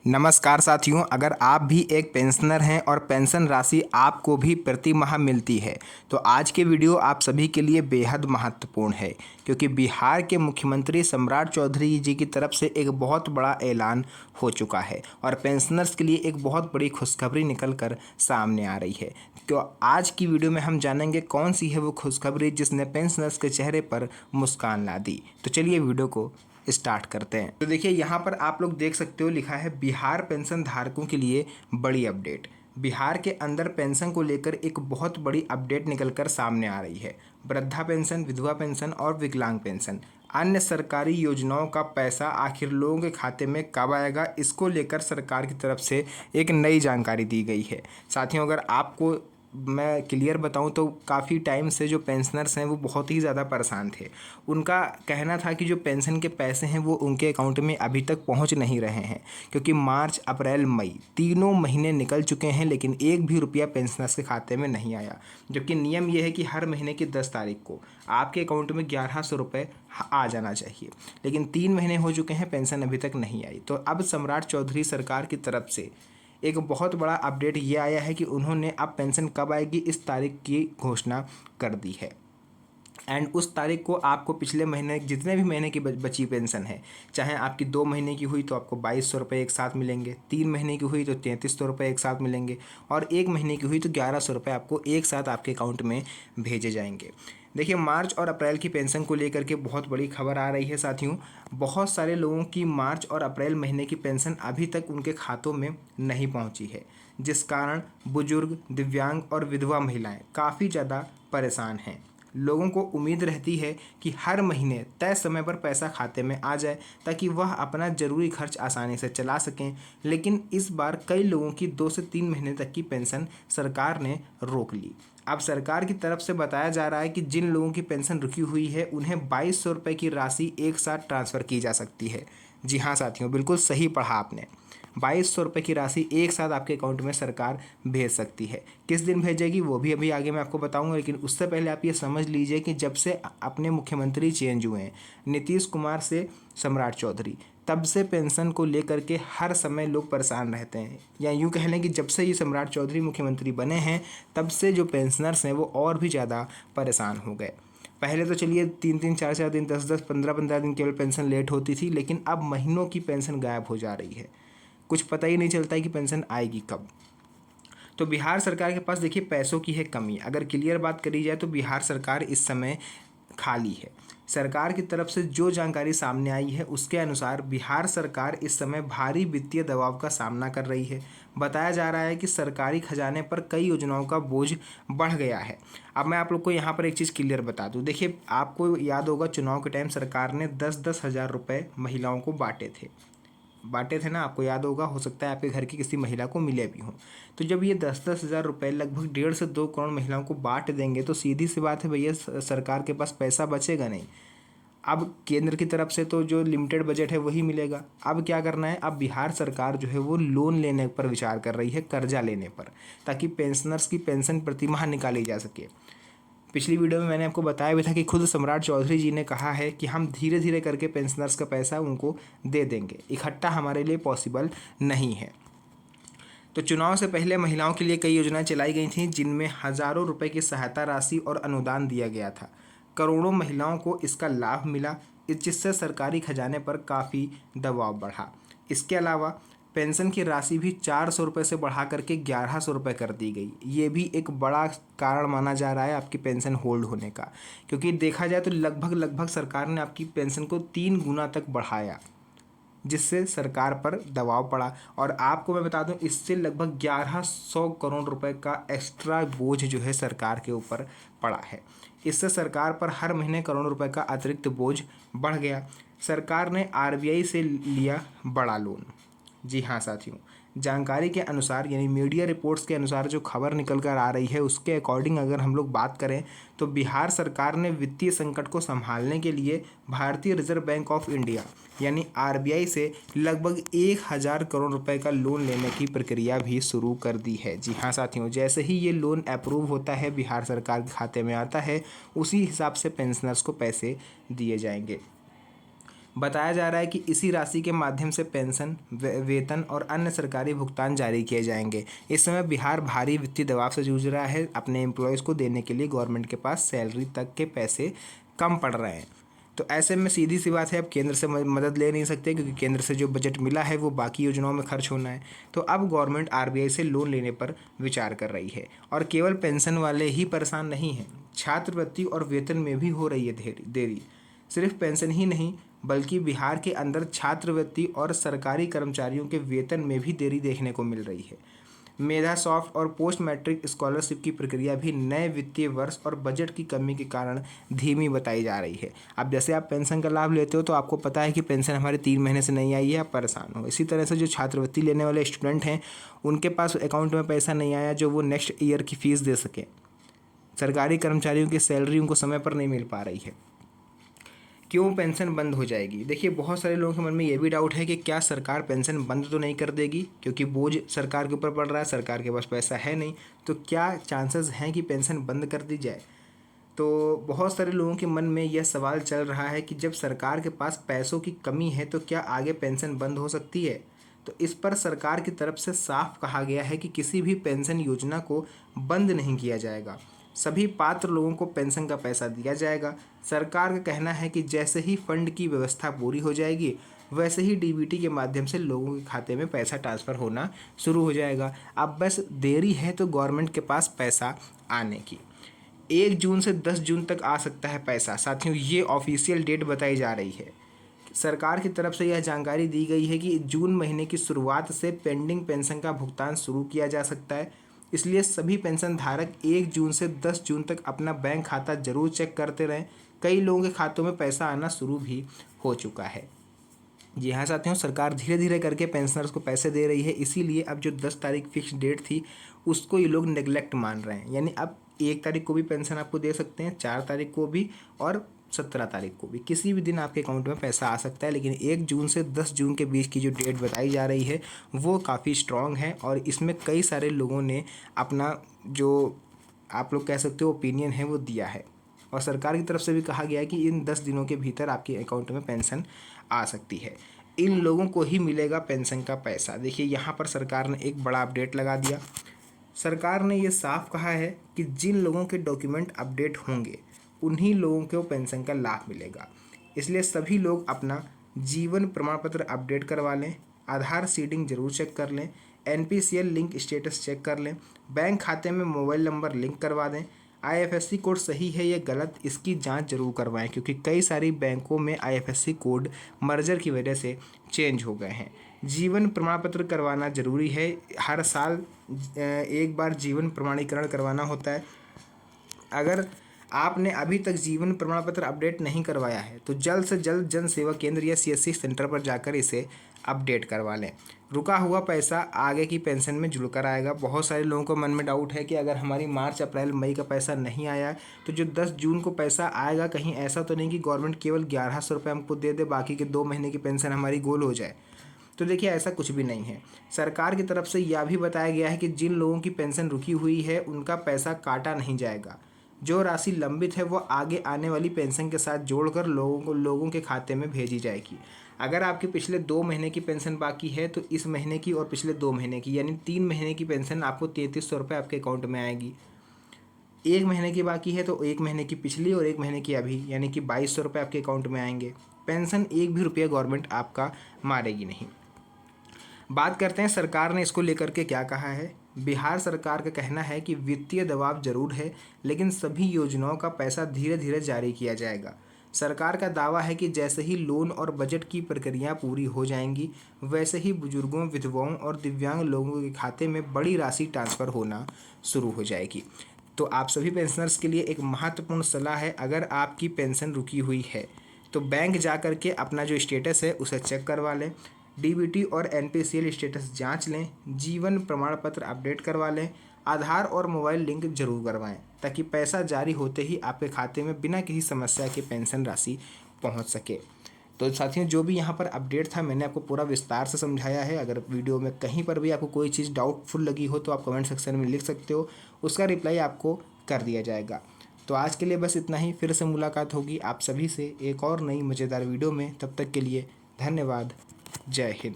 नमस्कार साथियों, अगर आप भी एक पेंशनर हैं और पेंशन राशि आपको भी प्रति माह मिलती है तो आज के वीडियो आप सभी के लिए बेहद महत्वपूर्ण है, क्योंकि बिहार के मुख्यमंत्री सम्राट चौधरी जी की तरफ से एक बहुत बड़ा ऐलान हो चुका है और पेंशनर्स के लिए एक बहुत बड़ी खुशखबरी निकल कर सामने आ रही है। तो आज की वीडियो में हम जानेंगे कौन सी है वो खुशखबरी जिसने पेंशनर्स के चेहरे पर मुस्कान ला दी। तो चलिए वीडियो को स्टार्ट करते हैं। तो देखिए, यहाँ पर आप लोग देख सकते हो, लिखा है बिहार पेंशन धारकों के लिए बड़ी अपडेट। बिहार के अंदर पेंशन को लेकर एक बहुत बड़ी अपडेट निकलकर सामने आ रही है। वृद्धा पेंशन, विधवा पेंशन और विकलांग पेंशन, अन्य सरकारी योजनाओं का पैसा आखिर लोगों के खाते में कब आएगा, इसको लेकर सरकार की तरफ से एक नई जानकारी दी गई है। साथियों, अगर आपको मैं क्लियर बताऊं तो काफ़ी टाइम से जो पेंशनर्स हैं वो बहुत ही ज़्यादा परेशान थे। उनका कहना था कि जो पेंशन के पैसे हैं वो उनके अकाउंट में अभी तक पहुंच नहीं रहे हैं, क्योंकि मार्च, अप्रैल, मई तीनों महीने निकल चुके हैं लेकिन एक भी रुपया पेंशनर्स के खाते में नहीं आया। जबकि नियम ये है कि हर महीने की 10 तारीख को आपके अकाउंट में 1100 रुपये आ जाना चाहिए, लेकिन 3 महीने हो चुके हैं, पेंशन अभी तक नहीं आई। तो अब सम्राट चौधरी सरकार की तरफ से एक बहुत बड़ा अपडेट ये आया है कि उन्होंने अब पेंशन कब आएगी इस तारीख की घोषणा कर दी है। एंड उस तारीख को आपको पिछले महीने जितने भी महीने की बची पेंशन है, चाहे आपकी 2 महीने की हुई तो आपको 2200 रुपये एक साथ मिलेंगे, 3 महीने की हुई तो 3300 रुपये एक साथ मिलेंगे और 1 महीने की हुई तो 1100 रुपये आपको एक साथ आपके अकाउंट में भेजे जाएंगे। देखिए, मार्च और अप्रैल की पेंशन को लेकर के बहुत बड़ी खबर आ रही है साथियों। बहुत सारे लोगों की मार्च और अप्रैल महीने की पेंशन अभी तक उनके खातों में नहीं पहुंची है, जिस कारण बुजुर्ग, दिव्यांग और विधवा महिलाएं काफ़ी ज़्यादा परेशान हैं। लोगों को उम्मीद रहती है कि हर महीने तय समय पर पैसा खाते में आ जाए ताकि वह अपना ज़रूरी खर्च आसानी से चला सकें, लेकिन इस बार कई लोगों की 2 से 3 महीने तक की पेंशन सरकार ने रोक ली। अब सरकार की तरफ से बताया जा रहा है कि जिन लोगों की पेंशन रुकी हुई है उन्हें 2200 रुपये की राशि एक साथ ट्रांसफ़र की जा सकती है। जी हाँ साथियों, बिल्कुल सही पढ़ा आपने। 2200 रुपये की राशि एक साथ आपके अकाउंट में सरकार भेज सकती है। किस दिन भेजेगी वो भी अभी आगे मैं आपको बताऊंगा, लेकिन उससे पहले आप ये समझ लीजिए कि जब से अपने मुख्यमंत्री चेंज हुए हैं, नीतीश कुमार से सम्राट चौधरी, तब से पेंशन को लेकर के हर समय लोग परेशान रहते हैं। या यूँ कह लें कि जब से ये सम्राट चौधरी मुख्यमंत्री बने हैं तब से जो पेंशनर्स हैं वो और भी ज़्यादा परेशान हो गए। पहले तो चलिए 3-3, 4-4 दिन, 10-10, 15-15 दिन केवल पेंशन लेट होती थी, लेकिन अब महीनों की पेंशन गायब हो जा रही है। कुछ पता ही नहीं चलता है कि पेंशन आएगी कब। तो बिहार सरकार के पास देखिए पैसों की है कमी। अगर क्लियर बात करी जाए तो बिहार सरकार इस समय खाली है। सरकार की तरफ से जो जानकारी सामने आई है उसके अनुसार बिहार सरकार इस समय भारी वित्तीय दबाव का सामना कर रही है। बताया जा रहा है कि सरकारी खजाने पर कई योजनाओं का बोझ बढ़ गया है। अब मैं आप लोग को यहाँ पर एक चीज़ क्लियर बता दूँ। देखिए, आपको याद होगा चुनाव के टाइम सरकार ने 10-10 हज़ार रुपये महिलाओं को बांटे थे ना, आपको याद होगा, हो सकता है आपके घर की किसी महिला को मिले भी हों। तो जब ये 10-10 हज़ार रुपये लगभग 1.5 से 2 करोड़ महिलाओं को बांट देंगे तो सीधी सी बात है भैया, सरकार के पास पैसा बचेगा नहीं। अब केंद्र की तरफ से तो जो लिमिटेड बजट है वही मिलेगा। अब क्या करना है, अब बिहार सरकार जो है वो लोन लेने पर विचार कर रही है, कर्जा लेने पर, ताकि पेंशनर्स की पेंशन प्रतिमाह निकाली जा सके। पिछली वीडियो में मैंने आपको बताया भी था कि खुद सम्राट चौधरी जी ने कहा है कि हम धीरे धीरे करके पेंशनर्स का पैसा उनको दे देंगे, इकट्ठा हमारे लिए पॉसिबल नहीं है। तो चुनाव से पहले महिलाओं के लिए कई योजनाएं चलाई गई थीं, जिनमें हज़ारों रुपए की सहायता राशि और अनुदान दिया गया था। करोड़ों महिलाओं को इसका लाभ मिला, जिससे सरकारी खजाने पर काफ़ी दबाव बढ़ा। इसके अलावा पेंशन की राशि भी 400 रुपये से बढ़ा करके 1100 रुपये कर दी गई। ये भी एक बड़ा कारण माना जा रहा है आपकी पेंशन होल्ड होने का, क्योंकि देखा जाए तो लगभग सरकार ने आपकी पेंशन को 3 गुना तक बढ़ाया, जिससे सरकार पर दबाव पड़ा। और आपको मैं बता दूं, इससे लगभग 1100 करोड़ रुपए का एक्स्ट्रा बोझ जो है सरकार के ऊपर पड़ा है। इससे सरकार पर हर महीने करोड़ों रुपए का अतिरिक्त बोझ बढ़ गया। सरकार ने आरबीआई से लिया बड़ा लोन। जी हाँ साथियों, जानकारी के अनुसार यानी मीडिया रिपोर्ट्स के अनुसार जो खबर निकल कर आ रही है उसके अकॉर्डिंग अगर हम लोग बात करें तो बिहार सरकार ने वित्तीय संकट को संभालने के लिए भारतीय रिजर्व बैंक ऑफ इंडिया यानी आरबीआई से लगभग 1000 करोड़ रुपए का लोन लेने की प्रक्रिया भी शुरू कर दी है। जी हाँ साथियों, जैसे ही ये लोन अप्रूव होता है, बिहार सरकार के खाते में आता है, उसी हिसाब से पेंशनर्स को पैसे दिए जाएंगे। बताया जा रहा है कि इसी राशि के माध्यम से पेंशन, वेतन और अन्य सरकारी भुगतान जारी किए जाएंगे। इस समय बिहार भारी वित्तीय दबाव से जूझ रहा है। अपने एम्प्लॉयज़ को देने के लिए गवर्नमेंट के पास सैलरी तक के पैसे कम पड़ रहे हैं। तो ऐसे में सीधी सी बात है, अब केंद्र से मदद ले नहीं सकते, क्योंकि केंद्र से जो बजट मिला है वो बाकी योजनाओं में खर्च होना है। तो अब गवर्नमेंट आरबीआई से लोन लेने पर विचार कर रही है। और केवल पेंशन वाले ही परेशान नहीं हैं, छात्रवृत्ति और वेतन में भी हो रही है देरी। सिर्फ पेंशन ही नहीं, बल्कि बिहार के अंदर छात्रवृत्ति और सरकारी कर्मचारियों के वेतन में भी देरी देखने को मिल रही है। मेधा सॉफ्ट और पोस्ट मैट्रिक स्कॉलरशिप की प्रक्रिया भी नए वित्तीय वर्ष और बजट की कमी के कारण धीमी बताई जा रही है। अब जैसे आप पेंशन का लाभ लेते हो तो आपको पता है कि पेंशन हमारे 3 महीने से नहीं आई है, आप परेशान हो। इसी तरह से जो छात्रवृत्ति लेने वाले स्टूडेंट हैं, उनके पास अकाउंट में पैसा नहीं आया जो वो नेक्स्ट ईयर की फ़ीस दे सकें। सरकारी कर्मचारियों की सैलरी उनको समय पर नहीं मिल पा रही है। क्यों पेंशन बंद हो जाएगी? देखिए, बहुत सारे लोगों के मन में ये भी डाउट है कि क्या सरकार पेंशन बंद तो नहीं कर देगी, क्योंकि बोझ सरकार के ऊपर पड़ रहा है, सरकार के पास पैसा है नहीं, तो क्या चांसेस हैं कि पेंशन बंद कर दी जाए? तो बहुत सारे लोगों के मन में यह सवाल चल रहा है कि जब सरकार के पास पैसों की कमी है तो क्या आगे पेंशन बंद हो सकती है? तो इस पर सरकार की तरफ से साफ कहा गया है कि किसी भी पेंशन योजना को बंद नहीं किया जाएगा। सभी पात्र लोगों को पेंशन का पैसा दिया जाएगा। सरकार का कहना है कि जैसे ही फंड की व्यवस्था पूरी हो जाएगी, वैसे ही डीबीटी के माध्यम से लोगों के खाते में पैसा ट्रांसफ़र होना शुरू हो जाएगा। अब बस देरी है तो गवर्नमेंट के पास पैसा आने की। 1 जून से 10 जून तक आ सकता है पैसा। साथियों, ये ऑफिशियल डेट बताई जा रही है। सरकार की तरफ से यह जानकारी दी गई है कि जून महीने की शुरुआत से पेंडिंग पेंशन का भुगतान शुरू किया जा सकता है। इसलिए सभी पेंशन धारक 1 जून से 10 जून तक अपना बैंक खाता जरूर चेक करते रहें। कई लोगों के खातों में पैसा आना शुरू भी हो चुका है। जी हाँ साथियों, सरकार धीरे धीरे करके पेंशनर्स को पैसे दे रही है। इसीलिए अब जो 10 तारीख फिक्स डेट थी, उसको ये लोग नेगलेक्ट मान रहे हैं। यानी अब 1 तारीख को भी पेंशन आपको दे सकते हैं, 4 तारीख को भी और 17 तारीख को भी, किसी भी दिन आपके अकाउंट में पैसा आ सकता है। लेकिन 1 जून से 10 जून के बीच की जो डेट बताई जा रही है वो काफ़ी स्ट्रॉन्ग है, और इसमें कई सारे लोगों ने अपना जो आप लोग कह सकते हो ओपिनियन है वो दिया है। और सरकार की तरफ से भी कहा गया है कि इन 10 दिनों के भीतर आपके अकाउंट में पेंशन आ सकती है। इन लोगों को ही मिलेगा पेंशन का पैसा। देखिए, यहाँ पर सरकार ने एक बड़ा अपडेट लगा दिया। सरकार ने ये साफ कहा है कि जिन लोगों के डॉक्यूमेंट अपडेट होंगे उन्हीं लोगों को पेंशन का लाभ मिलेगा। इसलिए सभी लोग अपना जीवन प्रमाण पत्र अपडेट करवा लें, आधार सीडिंग जरूर चेक कर लें, एनपीसीएल लिंक स्टेटस चेक कर लें, बैंक खाते में मोबाइल नंबर लिंक करवा दें। आईएफएससी कोड सही है या गलत, इसकी जांच जरूर करवाएं, क्योंकि कई सारी बैंकों में आईएफएससी कोड मर्जर की वजह से चेंज हो गए हैं। जीवन प्रमाण पत्र करवाना जरूरी है। हर साल एक बार जीवन प्रमाणीकरण करवाना होता है। अगर आपने अभी तक जीवन प्रमाण पत्र अपडेट नहीं करवाया है तो जल्द से जल्द जन सेवा केंद्र या सीएससी सेंटर पर जाकर इसे अपडेट करवा लें। रुका हुआ पैसा आगे की पेंशन में जुड़कर आएगा। बहुत सारे लोगों को मन में डाउट है कि अगर हमारी मार्च, अप्रैल, मई का पैसा नहीं आया तो जो 10 जून को पैसा आएगा, कहीं ऐसा तो नहीं कि गवर्नमेंट केवल 1100 रुपये हमको दे दे, बाकी के 2 महीने की पेंशन हमारी गोल हो जाए। तो देखिए, ऐसा कुछ भी नहीं है। सरकार की तरफ से यह भी बताया गया है कि जिन लोगों की पेंशन रुकी हुई है उनका पैसा काटा नहीं जाएगा। जो राशि लंबित है वो आगे आने वाली पेंशन के साथ जोड़कर लोगों के खाते में भेजी जाएगी। अगर आपके पिछले 2 महीने की पेंशन बाकी है तो इस महीने की और पिछले 2 महीने की, यानी 3 महीने की पेंशन आपको 3300 रुपये आपके अकाउंट में आएगी। 1 महीने की बाकी है तो 1 महीने की पिछली और 1 महीने की अभी, यानी कि 2200 रुपये आपके अकाउंट में आएंगे। पेंशन 1 भी रुपया गवर्नमेंट आपका मारेगी नहीं। बात करते हैं सरकार ने इसको लेकर के क्या कहा है। बिहार सरकार का कहना है कि वित्तीय दबाव जरूर है, लेकिन सभी योजनाओं का पैसा धीरे धीरे जारी किया जाएगा। सरकार का दावा है कि जैसे ही लोन और बजट की प्रक्रिया पूरी हो जाएंगी, वैसे ही बुजुर्गों, विधवाओं और दिव्यांग लोगों के खाते में बड़ी राशि ट्रांसफ़र होना शुरू हो जाएगी। तो आप सभी पेंशनर्स के लिए एक महत्वपूर्ण सलाह है, अगर आपकी पेंशन रुकी हुई है तो बैंक जा कर के अपना जो स्टेटस है उसे चेक करवा लें, डीबीटी और एनपीसीएल स्टेटस जांच लें, जीवन प्रमाण पत्र अपडेट करवा लें, आधार और मोबाइल लिंक जरूर करवाएं, ताकि पैसा जारी होते ही आपके खाते में बिना किसी समस्या के पेंशन राशि पहुंच सके। तो साथियों, जो भी यहाँ पर अपडेट था मैंने आपको पूरा विस्तार से समझाया है। अगर वीडियो में कहीं पर भी आपको कोई चीज़ डाउटफुल लगी हो तो आप कमेंट सेक्शन में लिख सकते हो, उसका रिप्लाई आपको कर दिया जाएगा। तो आज के लिए बस इतना ही। फिर से मुलाकात होगी आप सभी से एक और नई मज़ेदार वीडियो में। तब तक के लिए धन्यवाद। जय हिंद।